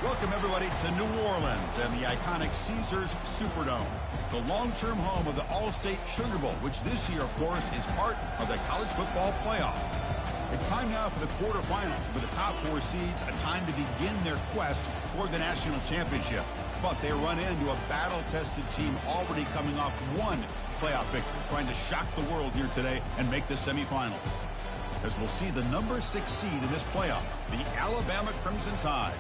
Welcome, everybody, to New Orleans and the iconic Caesars Superdome, the long-term home of the All-State Sugar Bowl, which this year, of course, is part of the college football playoff. It's time now for the quarterfinals, with the top four seeds, a time to begin their quest toward the national championship. But they run into a battle-tested team already coming off one playoff victory, trying to shock the world here today and make the semifinals. As we'll see the number 6 seed in this playoff, the Alabama Crimson Tide,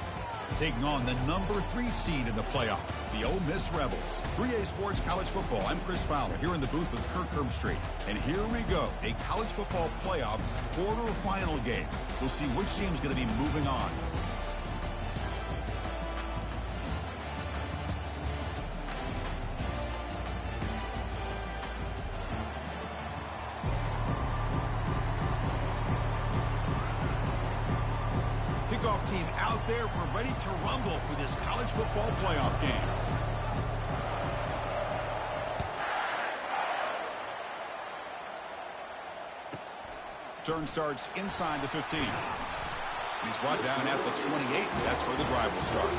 taking on the number 3 seed in the playoff, the Ole Miss Rebels. 3A Sports College Football. I'm Chris Fowler here in the booth with Kirk Herbstreit. And here we go, a college football playoff quarterfinal game. We'll see which team's going to be moving on. Kickoff team out there. We're ready to rumble for this college football playoff game. Turn starts inside the 15. He's brought down at the 28. That's where the drive will start.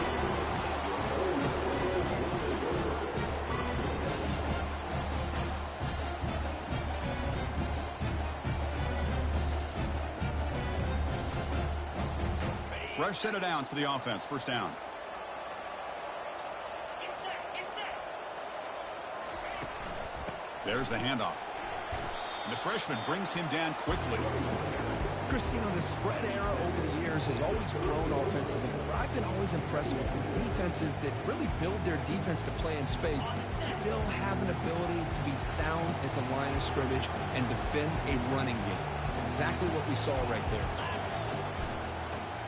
Fresh set of downs for the offense. First down. There's the handoff. And the freshman brings him down quickly. Christine, the spread era over the years has always grown offensively, but I've been always impressed with defenses that really build their defense to play in space, still have an ability to be sound at the line of scrimmage and defend a running game. It's exactly what we saw right there.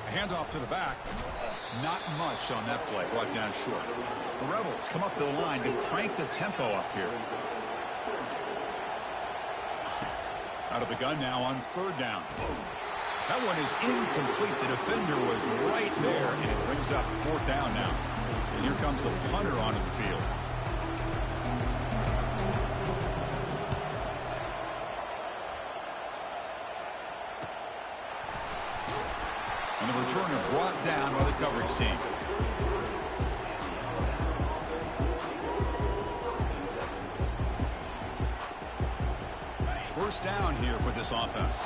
Handoff to the back. Not much on that play. Brought down short. The Rebels come up to the line to crank the tempo up here. Out of the gun now on third down. That one is incomplete. The defender was right there, and it brings up fourth down now. And here comes the punter onto the field. And the returner brought down by the coverage team. First down here for this offense.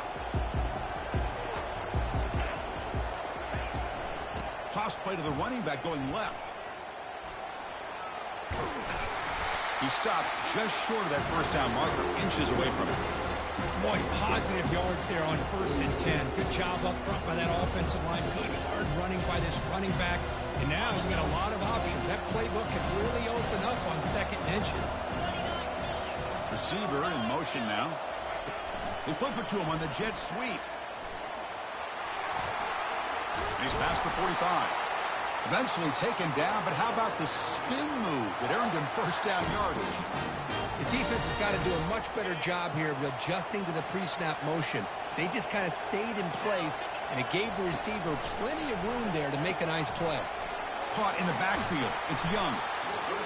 Toss play to the running back going left. He stopped just short of that first down marker, inches away from it. Boy, positive yards there on 1st and 10. Good job up front by that offensive line. Good hard running by this running back. And now you got a lot of options. That playbook can really open up on 2nd and inches. Receiver in motion now. They flip it to him on the jet sweep. He's past the 45. Eventually taken down, but how about the spin move that earned him first down yardage? The defense has got to do a much better job here of adjusting to the pre-snap motion. They just kind of stayed in place, and it gave the receiver plenty of room there to make a nice play. Caught in the backfield. It's Young.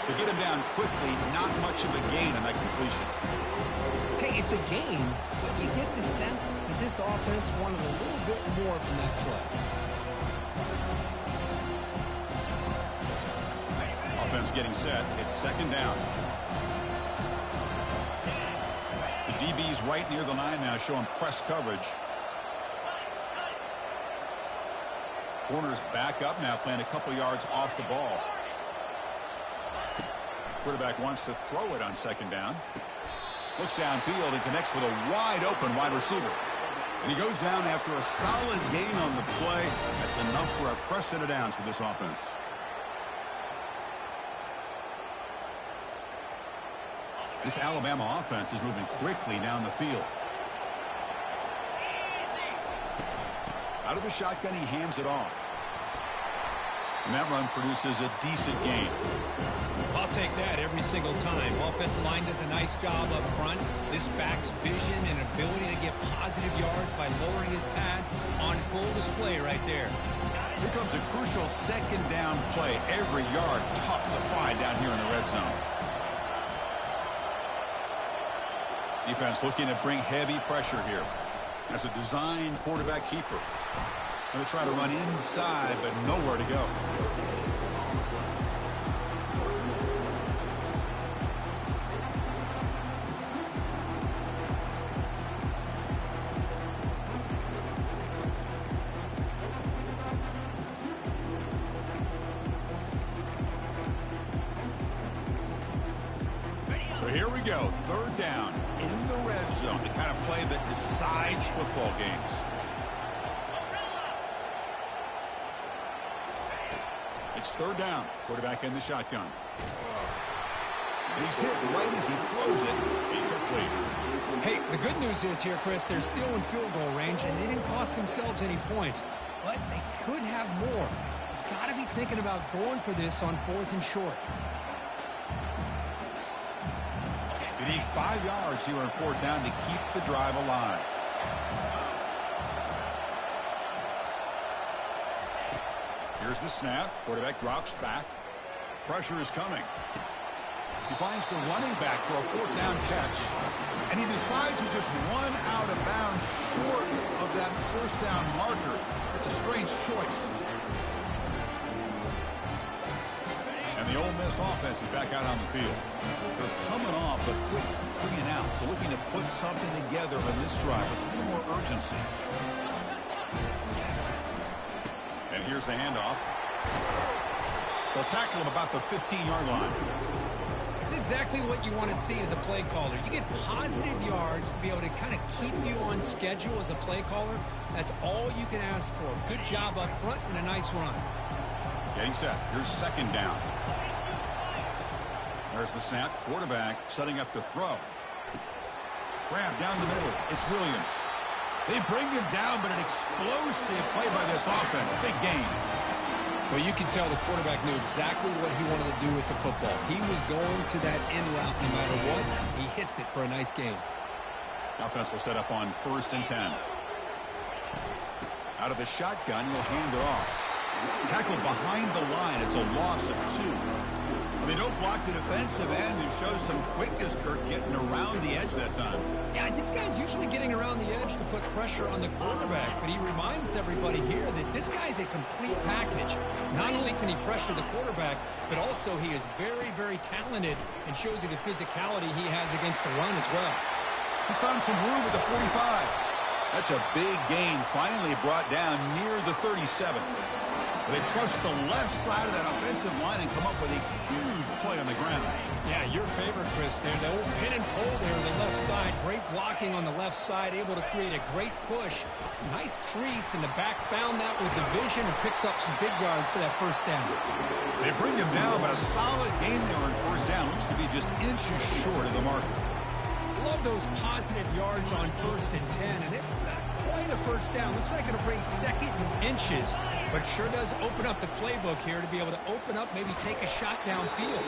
To get him down quickly, not much of a gain on that completion. Hey, it's a gain, but you get the sense that this offense wanted a little bit more from that play. Offense getting set. It's second down. The DB's right near the line now, showing press coverage. Corner's back up now, playing a couple yards off the ball. Quarterback wants to throw it on second down. Looks downfield and connects with a wide-open wide receiver. And he goes down after a solid gain on the play. That's enough for a fresh set of downs for this offense. This Alabama offense is moving quickly down the field. Out of the shotgun, he hands it off. And that run produces a decent gain. I'll take that every single time. Offensive line does a nice job up front. This back's vision and ability to get positive yards by lowering his pads on full display right there. Here comes a crucial second down play. Every yard tough to find down here in the red zone. Defense looking to bring heavy pressure here. As a design quarterback keeper. They'll try to run inside, but nowhere to go. So here we go, third down in the red zone, the kind of play that decides football games. It's third down, quarterback in the shotgun. He's hit right as he throws it, incomplete. Hey, the good news is here, Chris, they're still in field goal range, and they didn't cost themselves any points, but they could have more. Got to be thinking about going for this on 4th and short. They need 5 yards here on 4th down to keep the drive alive. Here's the snap. Quarterback drops back. Pressure is coming. He finds the running back for a 4th down catch, and he decides to just run out of bounds short of that 1st down marker. It's a strange choice. And the Ole Miss offense is back out on the field. They're coming off a quick 3 and out, so looking to put something together on this drive with a little more urgency. And here's the handoff. They'll tackle him about the 15-yard line. It's exactly what you want to see as a play caller. You get positive yards to be able to kind of keep you on schedule as a play caller. That's all you can ask for. Good job up front and a nice run. Getting set. Here's 2nd down. There's the snap. Quarterback setting up to throw. Grab down the middle. It's Williams. They bring him down, but an explosive play by this offense. Big gain. Well, you can tell the quarterback knew exactly what he wanted to do with the football. He was going to that in route no matter what. He hits it for a nice gain. Offense will set up on 1st and 10. Out of the shotgun, he'll hand it off. Tackled behind the line. It's a loss of 2. They don't block the defensive end, who shows some quickness, Kirk, getting around the edge that time. Yeah, this guy's usually getting around the edge to put pressure on the quarterback, but he reminds everybody here that this guy's a complete package. Not only can he pressure the quarterback, but also he is very, very talented and shows you the physicality he has against the run as well. He's found some room at the 45. That's a big gain, finally brought down near the 37. They trust the left side of that offensive line and come up with a huge play on the ground. Yeah, your favorite, Chris, there. The old pin and pull there on the left side. Great blocking on the left side, able to create a great push. Nice crease in the back, found that with the vision and picks up some big yards for that 1st down. They bring him down, but a solid game there on 1st down. Looks to be just inches short of the marker. Love those positive yards on 1st and 10, and it's not quite a 1st down. Looks like it'll bring 2nd and inches, but sure does open up the playbook here to be able to open up, maybe take a shot downfield.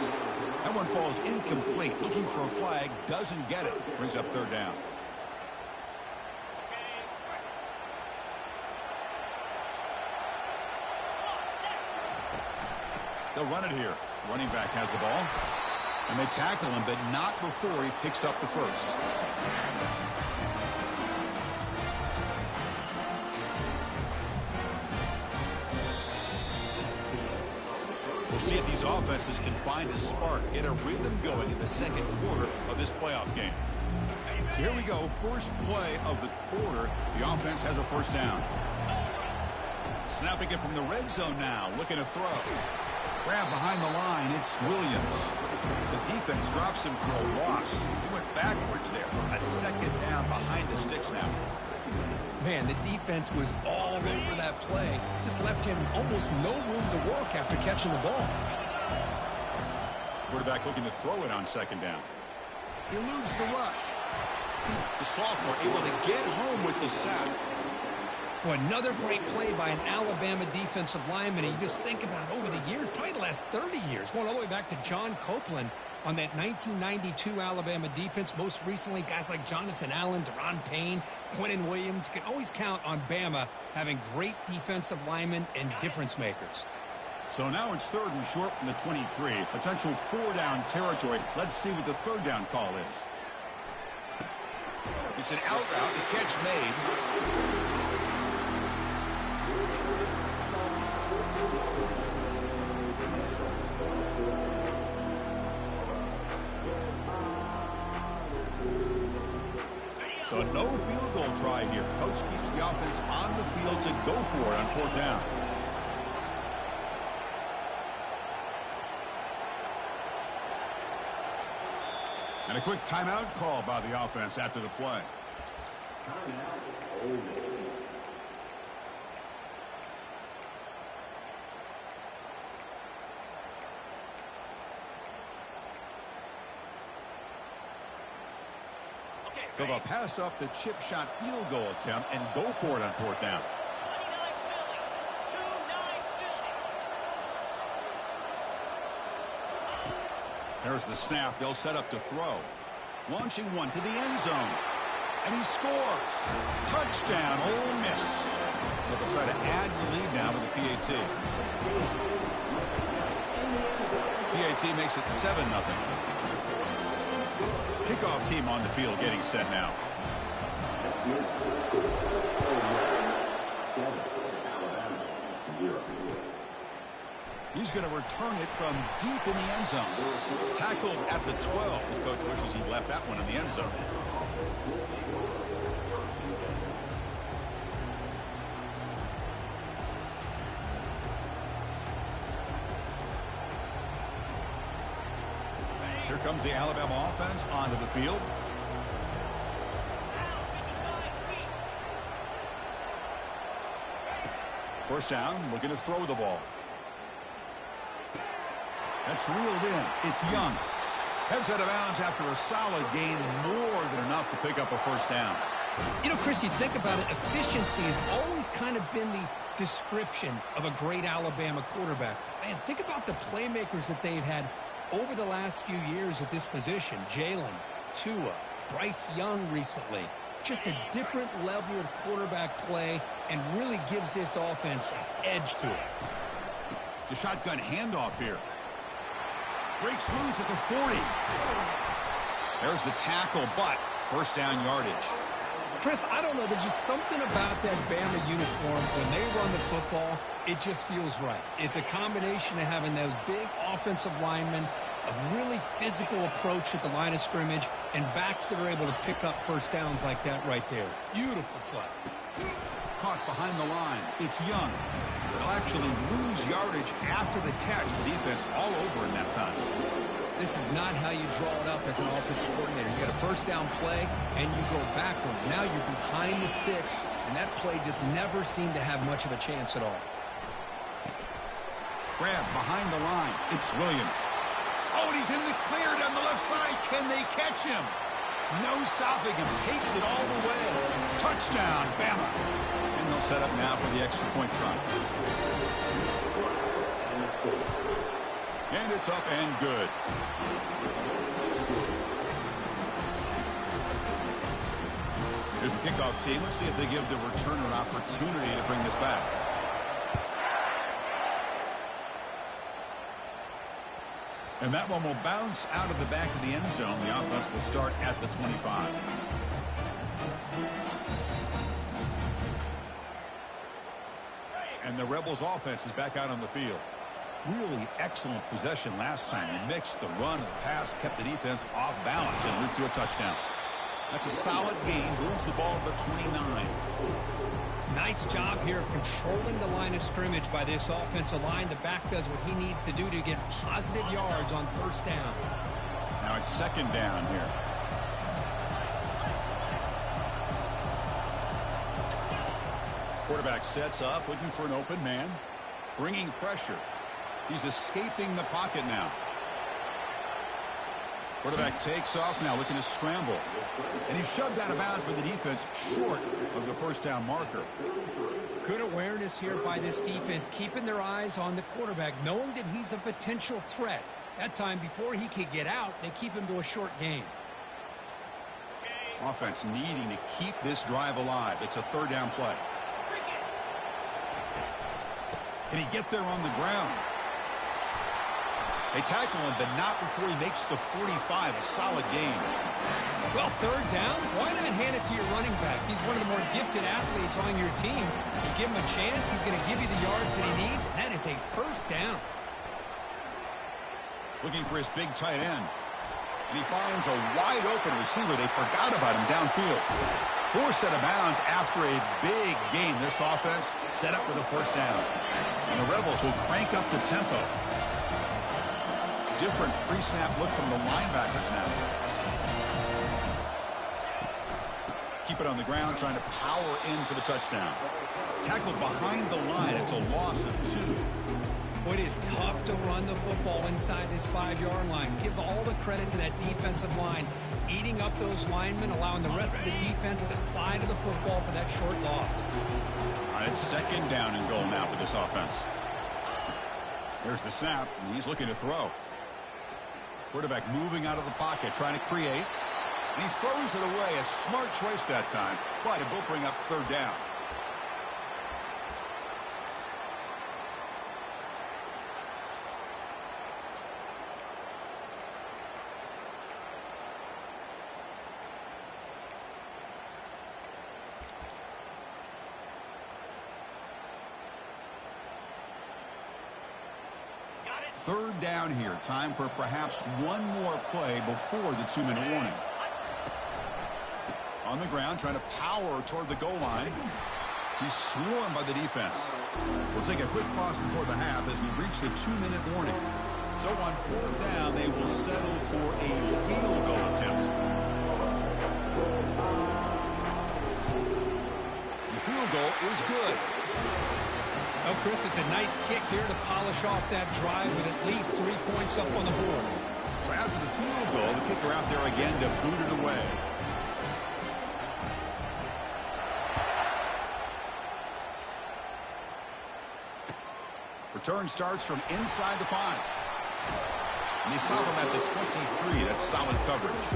That one falls incomplete. Looking for a flag, doesn't get it. Brings up 3rd down. They'll run it here. Running back has the ball. And they tackle him, but not before he picks up the 1st. We'll see if these offenses can find a spark, get a rhythm going in the 2nd quarter of this playoff game. So here we go, first play of the quarter. The offense has a 1st down. Snapping it from the red zone now, looking to throw. Grab behind the line, it's Williams. The defense drops him for a loss. He went backwards there. A 2nd down behind the sticks now. Man, the defense was all over that play. Just left him almost no room to work after catching the ball. Quarterback looking to throw it on 2nd down. He eludes the rush. The sophomore able to get home with the sack. Well, another great play by an Alabama defensive lineman. And you just think about over the years, probably the last 30 years, going all the way back to John Copeland on that 1992 Alabama defense. Most recently, guys like Jonathan Allen, Deron Payne, Quinnen Williams. You can always count on Bama having great defensive linemen and difference makers. So now it's 3rd and short from the 23. Potential 4-down territory. Let's see what the 3rd down call is. It's an out route. The catch made. So no field goal try here. Coach keeps the offense on the field to go for it on 4th down. And a quick timeout call by the offense after the play. So they'll pass up the chip shot field goal attempt and go for it on fourth down. There's the snap. They'll set up to throw. Launching one to the end zone. And he scores. Touchdown, Ole Miss. But they'll try to add the lead now with the PAT. PAT makes it 7-0. Kickoff team on the field getting set now. He's going to return it from deep in the end zone. Tackled at the 12. The coach wishes he left that one in the end zone. Here comes the Alabama offense onto the field. First down, looking to throw the ball. That's reeled in. It's Young. Heads out of bounds after a solid gain, more than enough to pick up a first down. You know, Chris, you think about it, efficiency has always kind of been the description of a great Alabama quarterback. Man, think about the playmakers that they've had over the last few years at this position. Jalen, Tua, Bryce Young recently. Just a different level of quarterback play and really gives this offense an edge to it. The shotgun handoff here. Breaks loose at the 40. There's the tackle, but first down yardage. Chris, I don't know. There's just something about that Bama uniform. When they run the football, it just feels right. It's a combination of having those big offensive linemen, a really physical approach at the line of scrimmage, and backs that are able to pick up first downs like that right there. Beautiful play. Caught behind the line. It's Young. They'll actually lose yardage after the catch. The defense all over in that time. This is not how you draw it up as an offensive coordinator. You got a first down play, and you go backwards. Now you're behind the sticks, and that play just never seemed to have much of a chance at all. Grab behind the line. It's Williams. Oh, and he's in the clear down the left side. Can they catch him? No stopping him. Takes it all the way. Touchdown, Bama. And they'll set up now for the extra point try. And it's up and good. Here's the kickoff team. Let's see if they give the returner an opportunity to bring this back. And that one will bounce out of the back of the end zone. The offense will start at the 25. And the Rebels offense is back out on the field. Really excellent possession last time. You mixed the run and the pass, kept the defense off balance and went to a touchdown. That's a solid gain. Moves the ball to the 29. Nice job here of controlling the line of scrimmage by this offensive line. The back does what he needs to do to get positive yards on first down. Now it's second down here. Quarterback sets up, looking for an open man. Bringing pressure. He's escaping the pocket now. Quarterback takes off now, looking to scramble. And he's shoved out of bounds by the defense, short of the first down marker. Good awareness here by this defense, keeping their eyes on the quarterback, knowing that he's a potential threat. That time, before he could get out, they keep him to a short gain. Offense needing to keep this drive alive. It's a third down play. Can he get there on the ground? They tackle him, but not before he makes the 45. A solid gain. Well, third down, why not hand it to your running back? He's one of the more gifted athletes on your team. You give him a chance, he's going to give you the yards that he needs, and that is a first down. Looking for his big tight end. And he finds a wide-open receiver. They forgot about him downfield. Forced out of bounds after a big gain. This offense set up with a first down. And the Rebels will crank up the tempo. Different pre-snap look from the linebackers now. Keep it on the ground, trying to power in for the touchdown. Tackled behind the line. It's a loss of 2. Well, it is tough to run the football inside this 5-yard line. Give all the credit to that defensive line, eating up those linemen, allowing the rest of the defense to fly to the football for that short loss. All right, it's second down and goal now for this offense. There's the snap, and he's looking to throw. Quarterback moving out of the pocket, trying to create. And he throws it away. A smart choice that time. But it will bring up third down. Third down here. Time for perhaps one more play before the 2-minute warning. On the ground, trying to power toward the goal line. He's swarmed by the defense. We'll take a quick pause before the half as we reach the 2-minute warning. So on fourth down, they will settle for a field goal attempt. The field goal is good. Oh, Chris, it's a nice kick here to polish off that drive with at least 3 points up on the board. So after the field goal, the kicker out there again to boot it away. Return starts from inside the 5. And they stop him at the 23. That's solid coverage.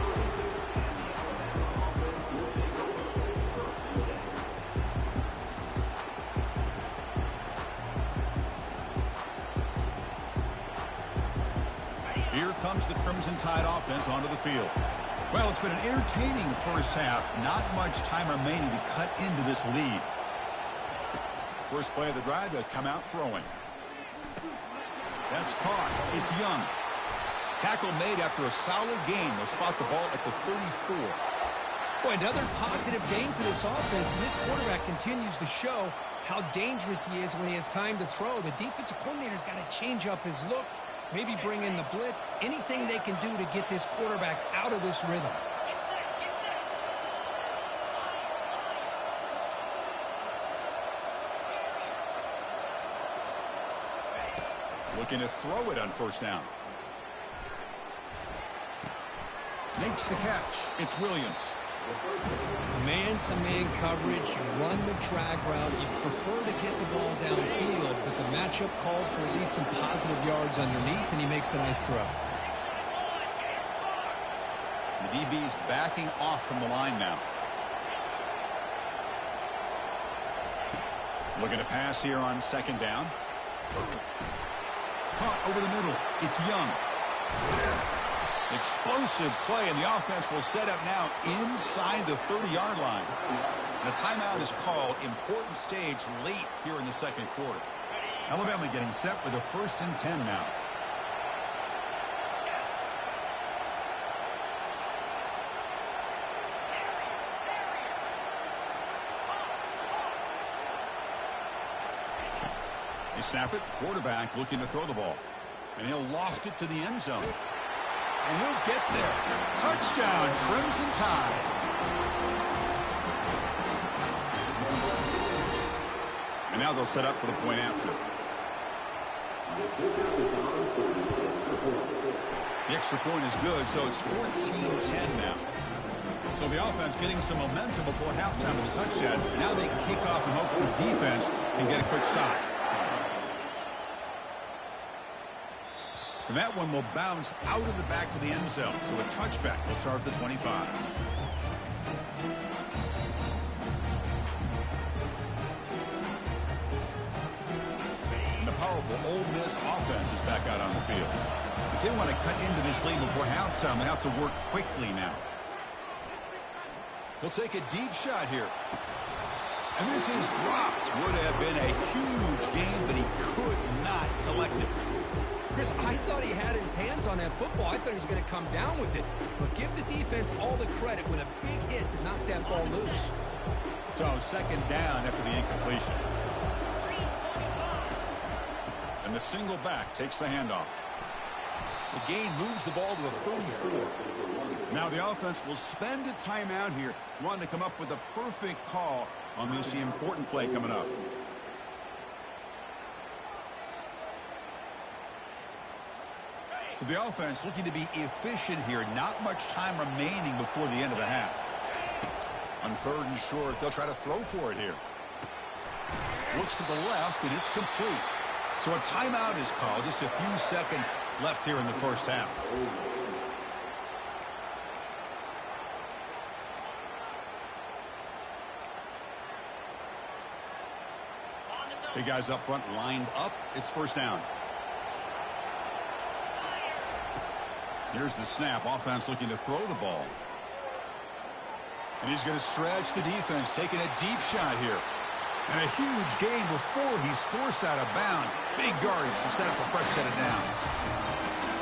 Here comes the Crimson Tide offense onto the field. Well, it's been an entertaining first half. Not much time remaining to cut into this lead. First play of the drive, to come out throwing. That's caught. It's Young. Tackle made after a solid gain. They'll spot the ball at the 34. Boy, another positive gain for this offense, and this quarterback continues to show how dangerous he is when he has time to throw. The defensive coordinator's got to change up his looks, maybe bring in the blitz, anything they can do to get this quarterback out of this rhythm. Looking to throw it on first down. Makes the catch. It's Williams. Man-to-man coverage, you run the drag route, you prefer to get the ball downfield, but the matchup called for at least some positive yards underneath, and he makes a nice throw. The DB's backing off from the line now. Looking to pass here on second down. Caught over the middle. It's Young. Explosive play, and the offense will set up now inside the 30-yard line. And a timeout is called. Important stage late here in the second quarter. Alabama getting set with a 1st and 10 now. They snap it. Quarterback looking to throw the ball. And he'll loft it to the end zone. And he'll get there. Touchdown, Crimson Tide. And now they'll set up for the point after. The extra point is good, so it's 14-10 now. So the offense getting some momentum before halftime with a touchdown. And now they can kick off in hopes the defense can get a quick stop. And that one will bounce out of the back of the end zone. So a touchback will start at the 25. And the powerful Ole Miss offense is back out on the field. If they want to cut into this lead before halftime, they have to work quickly now. He'll take a deep shot here. And this is dropped. Would have been a huge game, but he could not collect it. Chris, I thought he had his hands on that football. I thought he was going to come down with it. But give the defense all the credit with a big hit to knock that ball loose. So second down after the incompletion. And the single back takes the handoff. The gain moves the ball to the 34. Now the offense will spend a timeout here, wanting to come up with a perfect call on this important play coming up. So the offense looking to be efficient here. Not much time remaining before the end of the half. On 3rd and short, they'll try to throw for it here. Looks to the left, and it's complete. So a timeout is called. Just a few seconds left here in the first half. Big guys up front lined up. It's first down. Here's the snap. Offense looking to throw the ball. And he's going to stretch the defense, taking a deep shot here. And a huge gain before he's forced out of bounds. Big yardage to set up a fresh set of downs.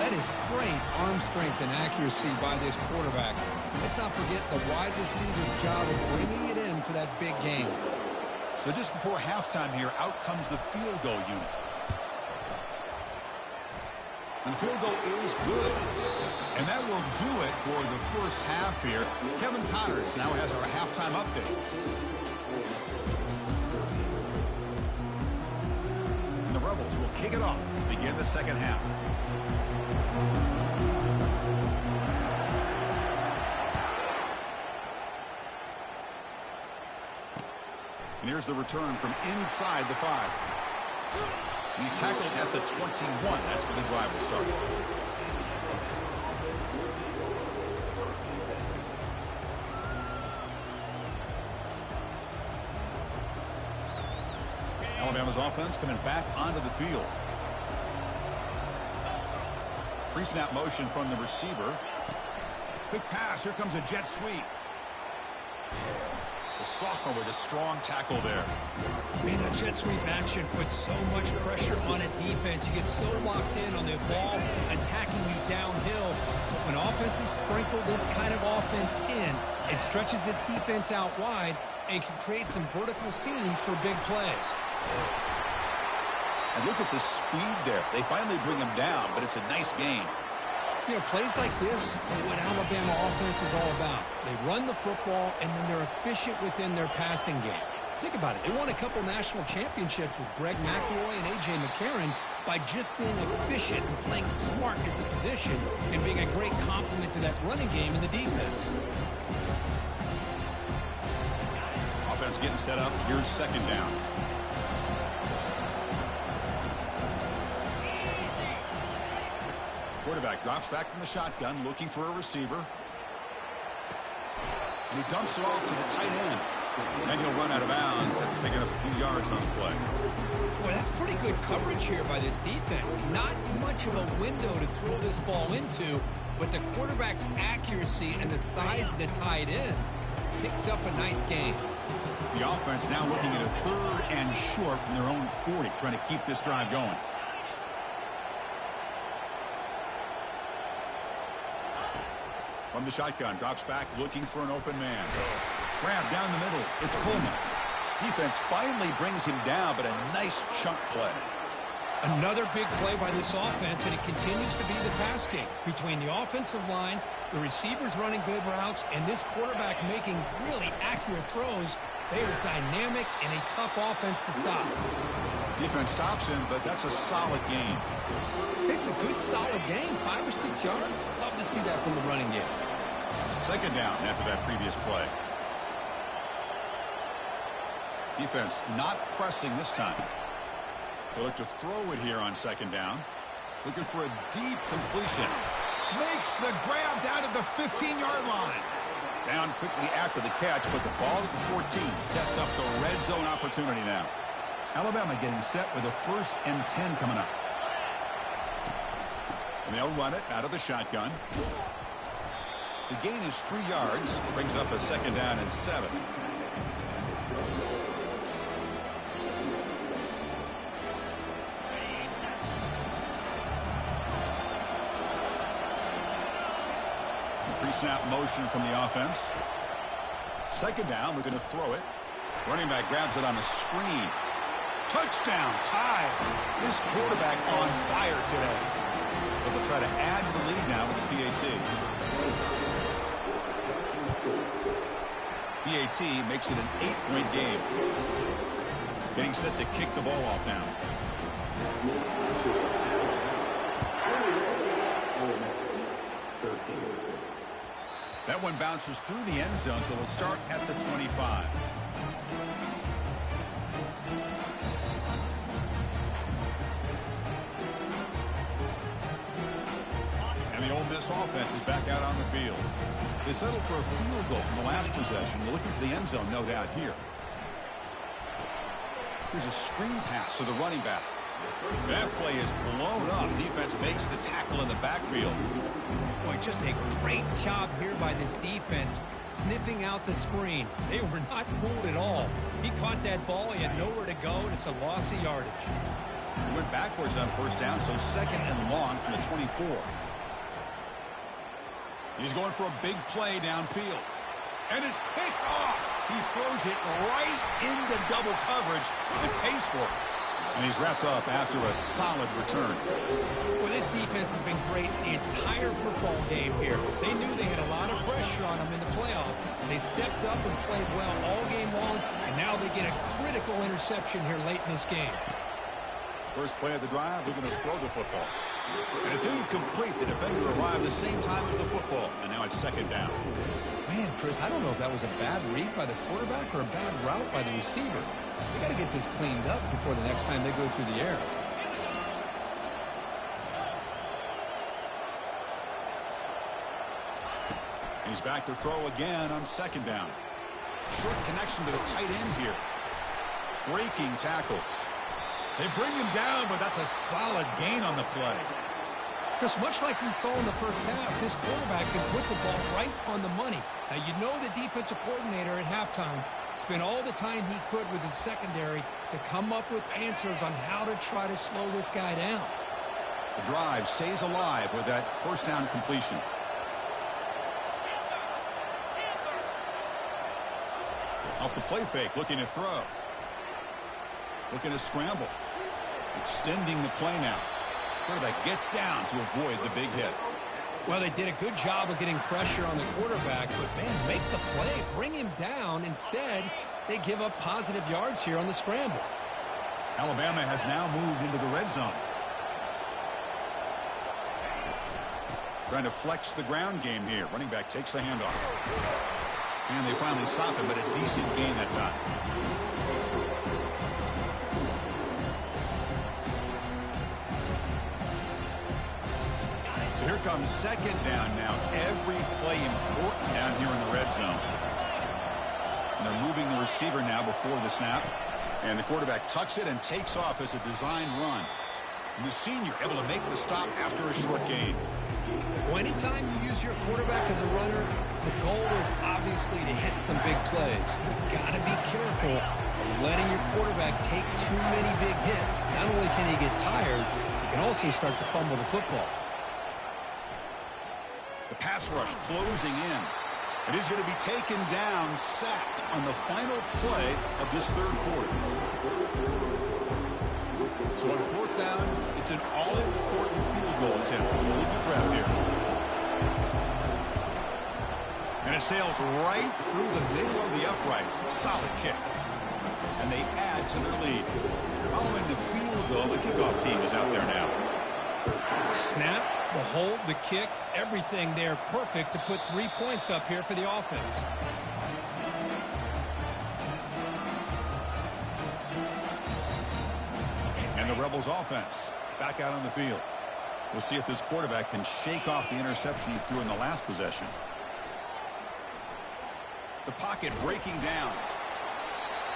That is great arm strength and accuracy by this quarterback. Let's not forget the wide receiver's job of bringing it in for that big gain. So just before halftime here, out comes the field goal unit. And the field goal is good. And that will do it for the first half here. Kevin Connors now has our halftime update. And the Rebels will kick it off to begin the second half. And here's the return from inside the 5. He's tackled at the 21. That's where the drive will start. Alabama's offense coming back onto the field. Pre-snap motion from the receiver. Quick pass. Here comes a jet sweep. The sophomore with a strong tackle there. Man, that jet sweep action puts so much pressure on a defense. You get so locked in on the ball attacking you downhill. But when offenses sprinkle this kind of offense in, it stretches this defense out wide and can create some vertical seams for big plays. And look at the speed there. They finally bring him down, but it's a nice gain. You know, plays like this are what Alabama offense is all about. They run the football, and then they're efficient within their passing game. Think about it. They won a couple national championships with Greg McElroy and A.J. McCarron by just being efficient and playing smart at the position and being a great complement to that running game in the defense. Offense getting set up. Here's second down. Quarterback drops back from the shotgun, looking for a receiver. And he dumps it off to the tight end. And he'll run out of bounds after picking up a few yards on the play. Boy, that's pretty good coverage here by this defense. Not much of a window to throw this ball into, but the quarterback's accuracy and the size of the tight end picks up a nice gain. The offense now looking at a 3rd and short from their own 40, trying to keep this drive going. From the shotgun, drops back, looking for an open man. Grab down the middle. It's Coleman. Defense finally brings him down, but a nice chunk play. Another big play by this offense, and it continues to be the pass game. Between the offensive line, the receivers running good routes, and this quarterback making really accurate throws, they are dynamic and a tough offense to stop. Defense stops him, but that's a solid gain. It's a good, solid gain. 5 or 6 yards. Love to see that from the running game. Second down after that previous play. Defense not pressing this time. They look to throw it here on second down. Looking for a deep completion. Makes the grab down at the 15-yard line. Down quickly after the catch, but the ball at the 14 sets up the red zone opportunity now. Alabama getting set with a 1st and 10 coming up. And they'll run it out of the shotgun. The gain is 3 yards. Brings up a second down and 7. Pre-snap motion from the offense. Second down, looking to throw it. Running back grabs it on a screen. Touchdown, tied. This quarterback on fire today. But the try to add to the lead now with the PAT. PAT makes it an 8-point game. Getting set to kick the ball off now. That one bounces through the end zone, so they'll start at the 25. And the Ole Miss offense is back out on the field. They settled for a field goal in the last possession. They're looking for the end zone, no doubt, here. Here's a screen pass to the running back. That play is blown up. Defense makes the tackle in the backfield. Boy, just a great job here by this defense, sniffing out the screen. They were not fooled at all. He caught that ball. He had nowhere to go, and it's a loss of yardage. He went backwards on first down, so 2nd and long from the 24. He's going for a big play downfield. And it's picked off. He throws it right into double coverage and pays for it. And he's wrapped up after a solid return. Well, this defense has been great the entire football game here. They knew they had a lot of pressure on them in the playoff. They stepped up and played well all game long, and now they get a critical interception here late in this game. First play of the drive, they're going to throw the football. And it's incomplete. The defender arrived the same time as the football, and now it's 2nd down. Man, Chris, I don't know if that was a bad read by the quarterback or a bad route by the receiver. They got to get this cleaned up before the next time they go through the air. He's back to throw again on 2nd down. Short connection to the tight end here. Breaking tackles. They bring him down, but that's a solid gain on the play. Just much like we saw in the first half, this quarterback can put the ball right on the money. Now, you know the defensive coordinator at halftime spent all the time he could with his secondary to come up with answers on how to try to slow this guy down. The drive stays alive with that first down completion. Off the play fake, looking to throw. Looking to scramble. Extending the play now. Quarterback gets down to avoid the big hit. Well, they did a good job of getting pressure on the quarterback, but, man, make the play. Bring him down. Instead, they give up positive yards here on the scramble. Alabama has now moved into the red zone. Trying to flex the ground game here. Running back takes the handoff. And they finally stop him, but a decent gain that time. So here comes 2nd down now. Every play important down here in the red zone. And they're moving the receiver now before the snap. And the quarterback tucks it and takes off as a design run. And the senior able to make the stop after a short gain. Well, anytime you use your quarterback as a runner, the goal is obviously to hit some big plays. You've got to be careful of letting your quarterback take too many big hits. Not only can he get tired, he can also start to fumble the football. The pass rush closing in. And he's going to be taken down, sacked on the final play of this 3rd quarter. So on 4th down, it's an all-important field goal attempt. Hold your breath here. And it sails right through the middle of the uprights. Solid kick. And they add to their lead. Following the field goal, the kickoff team is out there now. Snap, the hold, the kick, everything there perfect to put 3 points up here for the offense. And the Rebels offense back out on the field. We'll see if this quarterback can shake off the interception he threw in the last possession. The pocket breaking down.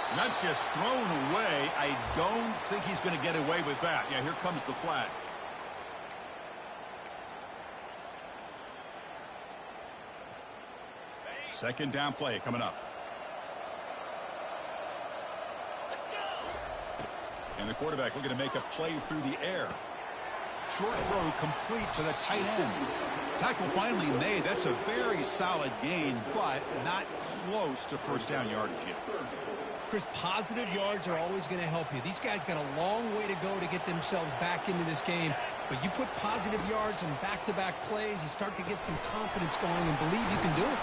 And that's just thrown away. I don't think he's going to get away with that. Yeah, here comes the flag. Second down play coming up. And the quarterback looking to make a play through the air. Short throw complete to the tight end. Tackle finally made. That's a very solid gain, but not close to first down yardage yet. Chris, positive yards are always going to help you. These guys got a long way to go to get themselves back into this game. But you put positive yards and back-to-back plays, you start to get some confidence going and believe you can do it.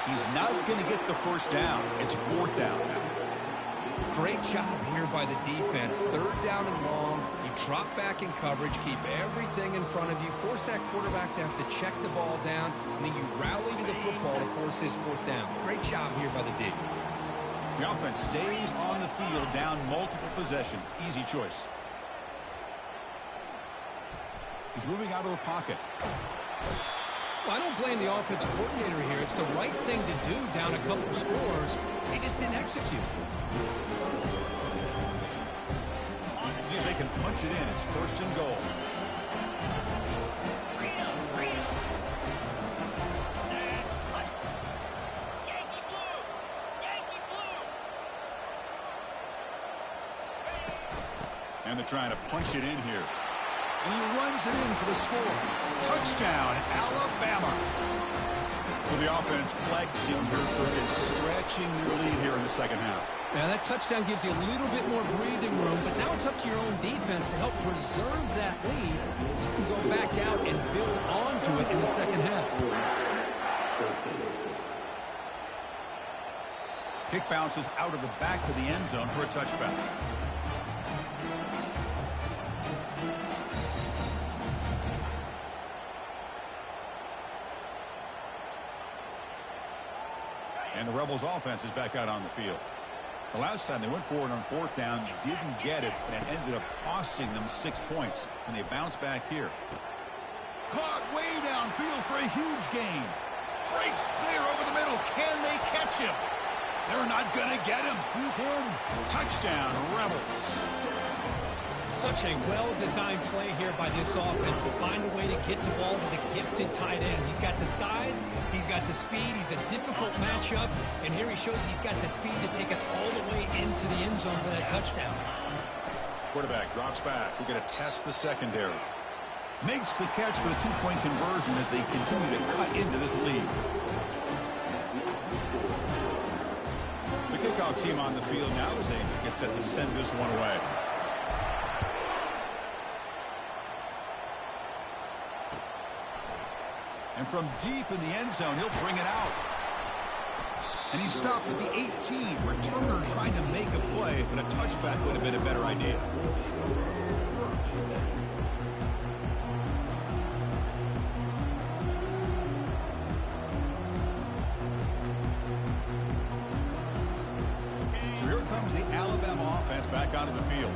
He's not going to get the first down. It's fourth down now. Great job here by the defense. Third down and long. You drop back in coverage, keep everything in front of you, force that quarterback to have to check the ball down, and then you rally to the football to force this fourth down. Great job here by the D. The offense stays on the field, down multiple possessions. Easy choice. He's moving out of the pocket. Well, I don't blame the offensive coordinator here. It's the right thing to do down a couple of scores. They just didn't execute. See if they can punch it in. It's first and goal. And they're trying to punch it in here. And he runs it in for the score. Touchdown, Alabama. So the offense flexing her and stretching their lead here in the second half. Now that touchdown gives you a little bit more breathing room, but now it's up to your own defense to help preserve that lead so you can go back out and build onto it in the second half. Kick bounces out of the back of the end zone for a touchback. And the Rebels offense is back out on the field. The last time they went forward on fourth down, didn't get it, and it ended up costing them 6 points. And they bounce back here. Caught way downfield for a huge gain. Breaks clear over the middle. Can they catch him? They're not going to get him. He's in. Touchdown, Rebels. Such a well-designed play here by this offense to find a way to get the ball to the gifted tight end. He's got the size, he's got the speed, he's a difficult matchup, and here he shows he's got the speed to take it all the way into the end zone for that touchdown. Quarterback drops back. We're going to test the secondary. Makes the catch for the two-point conversion as they continue to cut into this lead. The kickoff team on the field now as they get set to send this one away. And from deep in the end zone, he'll bring it out. And he's stopped at the 18. Returner trying to make a play, but a touchback would have been a better idea. So here comes the Alabama offense back onto the field.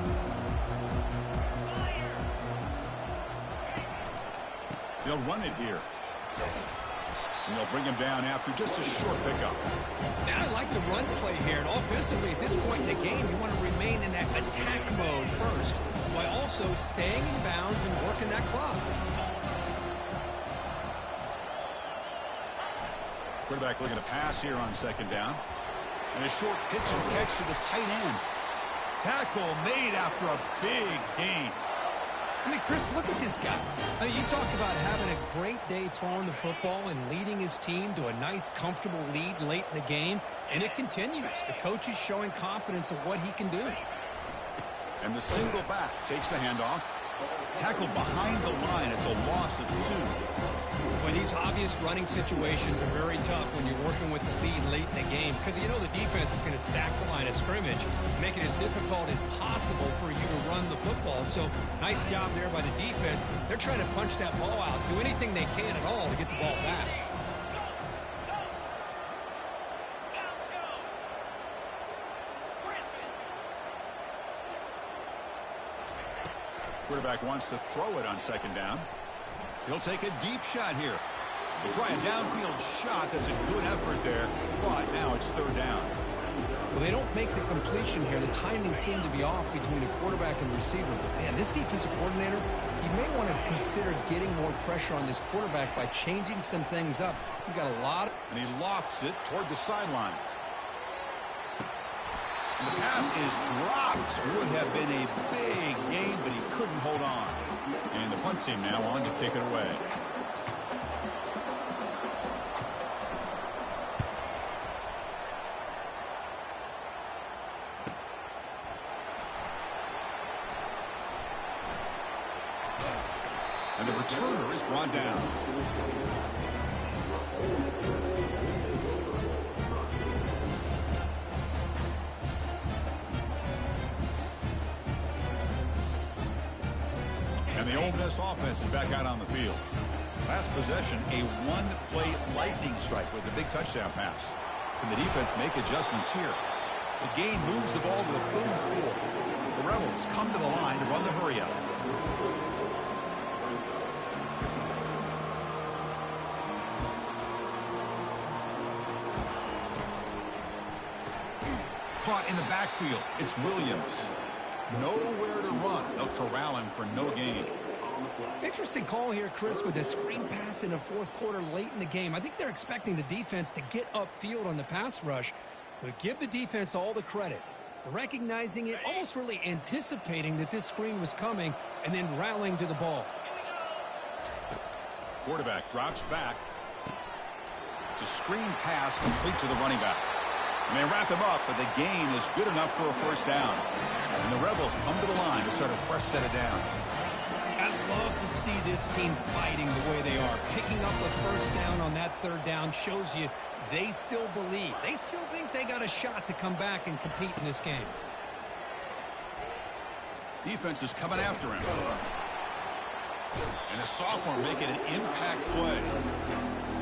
They'll run it here. And they'll bring him down after just a short pickup. Now I like the run play here. And offensively, at this point in the game, you want to remain in that attack mode first, while also staying in bounds and working that clock. Quarterback looking to pass here on second down. And a short pitch and catch to the tight end. Tackle made after a big gain. I mean, Chris, look at this guy. I mean, you talk about having a great day throwing the football and leading his team to a nice, comfortable lead late in the game, and it continues. The coach is showing confidence of what he can do. And the single back takes the handoff. Tackled behind the line. It's a loss of 2. Boy, these obvious running situations are very tough when you're working with the lead late in the game because you know the defense is going to stack the line of scrimmage, make it as difficult as possible for you to run the football. So nice job there by the defense. They're trying to punch that ball out, do anything they can at all to get the ball back. Quarterback wants to throw it on second down. He'll take a deep shot here. He'll try a downfield shot. That's a good effort there, but now it's third down. Well, they don't make the completion here. The timing seemed to be off between the quarterback and the receiver. But man, this defensive coordinator, he may want to consider getting more pressure on this quarterback by changing some things up. He's got a lot. And he lofts it toward the sideline. And the pass is dropped. Would have been a big gain, but he couldn't hold on. And the punt team now on to kick it away. returner is brought down. And the Ole Miss offense is back out on the field. Last possession, a one-play lightning strike with a big touchdown pass. Can the defense make adjustments here? The gain moves the ball to the 34. The Rebels come to the line to run the hurry-up. Caught in the backfield. It's Williams. Nowhere to run. They'll corral him for no gain. Interesting call here, Chris, with a screen pass in the fourth quarter late in the game. I think they're expecting the defense to get upfield on the pass rush, but give the defense all the credit. Recognizing it, almost really anticipating that this screen was coming, and then rallying to the ball. Quarterback drops back. It's a screen pass complete to the running back. And they wrap him up, but the gain is good enough for a first down. And the Rebels come to the line to start a fresh set of downs. I'd love to see this team fighting the way they are. Picking up a first down on that third down shows you they still believe. They still think they got a shot to come back and compete in this game. Defense is coming after him. And the sophomore making an impact play.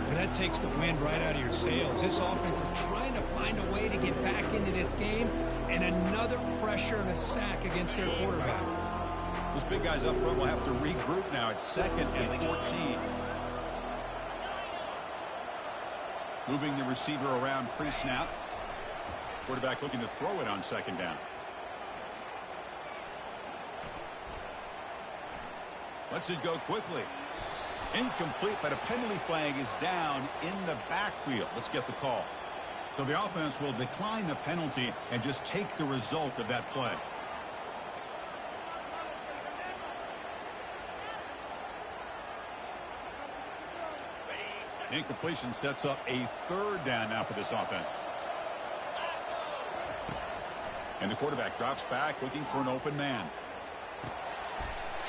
Well, that takes the wind right out of your sails. This offense is trying to find a way to get back into this game, and another pressure and a sack against their quarterback. Those big guys up front will have to regroup now. It's 2nd and 14. Moving the receiver around pre-snap. Quarterback looking to throw it on second down. Lets it go quickly. Incomplete, but a penalty flag is down in the backfield. Let's get the call. So the offense will decline the penalty and just take the result of that play. Incompletion sets up a third down now for this offense. And the quarterback drops back looking for an open man.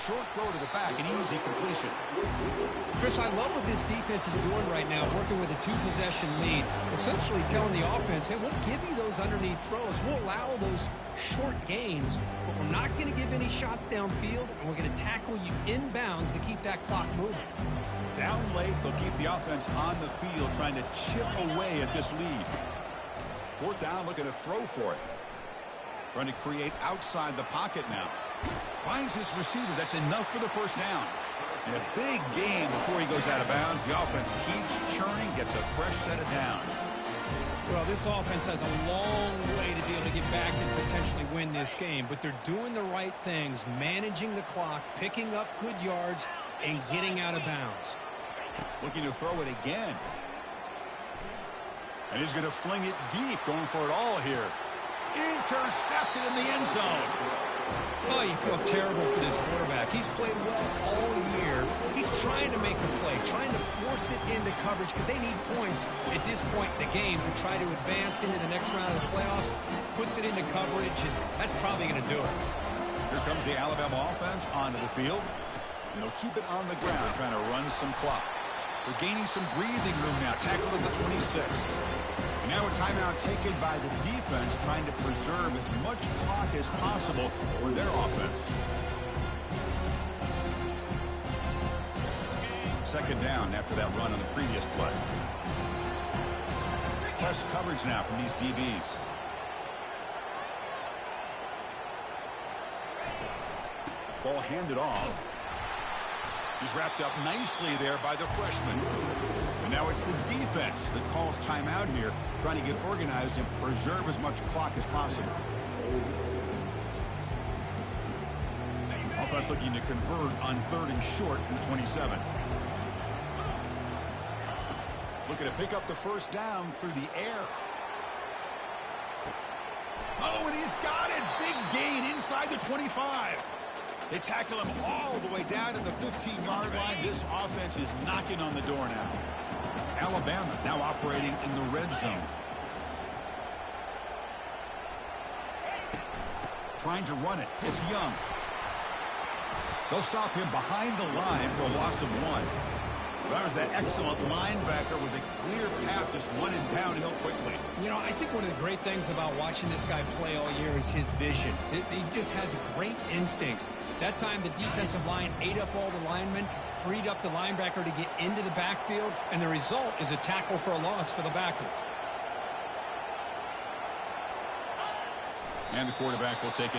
Short throw to the back, an easy completion. Chris, I love what this defense is doing right now, working with a two-possession lead, essentially telling the offense, hey, we'll give you those underneath throws. We'll allow those short gains, but we're not going to give any shots downfield, and we're going to tackle you inbounds to keep that clock moving. Down late, they'll keep the offense on the field, trying to chip away at this lead. Fourth down, looking to throw for it. Trying to create outside the pocket now. Finds his receiver. That's enough for the first down. And a big gain before he goes out of bounds. The offense keeps churning, gets a fresh set of downs. Well, this offense has a long way to be able to get back and potentially win this game, but they're doing the right things, managing the clock, picking up good yards, and getting out of bounds. Looking to throw it again. And he's going to fling it deep, going for it all here. Intercepted in the end zone. Oh, you feel terrible for this quarterback. He's played well all year. He's trying to make a play, trying to force it into coverage because they need points at this point in the game to try to advance into the next round of the playoffs. Puts it into coverage, and that's probably going to do it. Here comes the Alabama offense onto the field. And they'll keep it on the ground, trying to run some clock. They're gaining some breathing room now, tackled at the 26. And now a timeout taken by the defense, trying to preserve as much clock as possible for their offense. Second down after that run on the previous play. Press coverage now from these DBs. Ball handed off. He's wrapped up nicely there by the freshman. And now it's the defense that calls timeout here, trying to get organized and preserve as much clock as possible. Offense looking to convert on 3rd and short from the 27. Looking to pick up the first down through the air. Oh, and he's got it. Big gain inside the 25. They tackle him all the way down to the 15-yard line. This offense is knocking on the door now. Alabama now operating in the red zone. Trying to run it. It's Young. They'll stop him behind the line for a loss of 1. That was that excellent linebacker with a clear path, just running downhill quickly. You know, I think one of the great things about watching this guy play all year is his vision. He just has great instincts. That time, the defensive line ate up all the linemen, freed up the linebacker to get into the backfield, and the result is a tackle for a loss for the backer. And the quarterback will take a